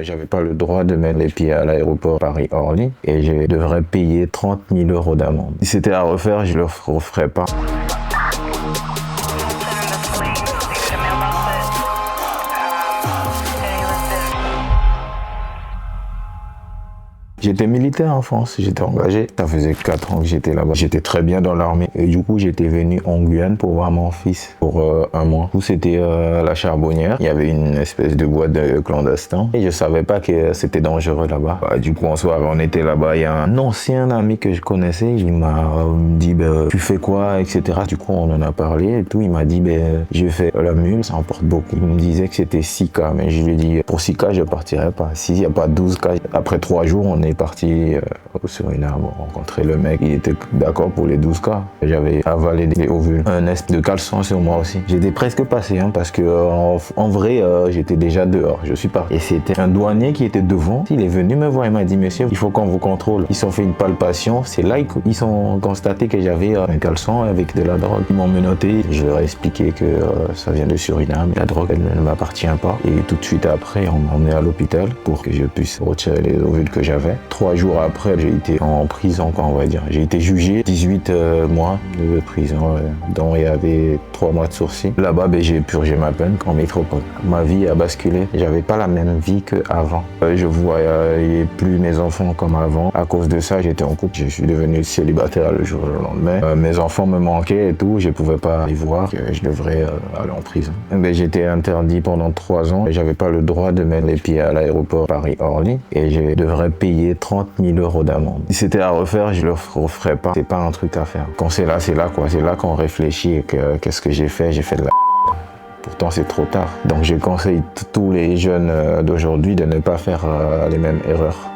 J'avais pas le droit de mettre les pieds à l'aéroport Paris-Orly et je devrais payer 30 000 € d'amende. Si c'était à refaire, je le referais pas. J'étais militaire en France, j'étais engagé. Ça faisait 4 ans que j'étais là-bas. J'étais très bien dans l'armée. Et du coup, j'étais venu en Guyane pour voir mon fils pour 1 mois. C'était la Charbonnière. Il y avait une espèce de boîte de clandestin. Et je savais pas que c'était dangereux là-bas. Du coup, en soirée, on était là-bas. Il y a un ancien ami que je connaissais. Il m'a dit, tu fais quoi, etc. Du coup, on en a parlé et tout. Il m'a dit, je fais la mule, ça emporte beaucoup. Il me disait que c'était 6K. Mais je lui ai dit, pour 6K, je partirai pas. S'il n'y a pas 12K, après 3 jours, on est parti sur une arbre rencontrer le mec. Il était d'accord pour les 12K. J'avais avalé des ovules. Un nest de caleçon sur moi aussi. J'étais presque passé parce que en vrai, j'étais déjà dehors. Je suis parti. Et c'était un douanier qui était devant. Il est venu me voir. Il m'a dit, monsieur, il faut qu'on vous contrôle. Ils ont fait une palpation. C'est là qu'ils ont constaté que j'avais un caleçon avec de la drogue. Ils m'ont menotté. Je leur ai expliqué que ça vient de Suriname. La drogue, elle ne m'appartient pas. Et tout de suite après, on m'a emmené à l'hôpital pour que je puisse retirer les ovules que j'avais. 3 jours après, j'ai été en prison, on va dire. J'ai été jugé 18 mois de prison, dont il y avait 3 mois de sursis. Là-bas, j'ai purgé ma peine en métropole. Ma vie a basculé. J'avais pas la même vie qu'avant. Je voyais plus mes enfants comme avant. À cause de ça, j'étais en couple. Je suis devenu célibataire le jour au lendemain. Mes enfants me manquaient et tout. Je pouvais pas les voir. Je devrais aller en prison. J'étais interdit pendant 3 ans. J'avais pas le droit de mettre les pieds à l'aéroport Paris-Orly et je devrais payer 30 000 € d'amende. Si c'était à refaire, je le referais pas. C'est pas un truc à faire. Quand c'est là, c'est là quoi. C'est là qu'on réfléchit et qu'est-ce que j'ai fait de la Pourtant, c'est trop tard. Donc, je conseille tous les jeunes d'aujourd'hui de ne pas faire les mêmes erreurs.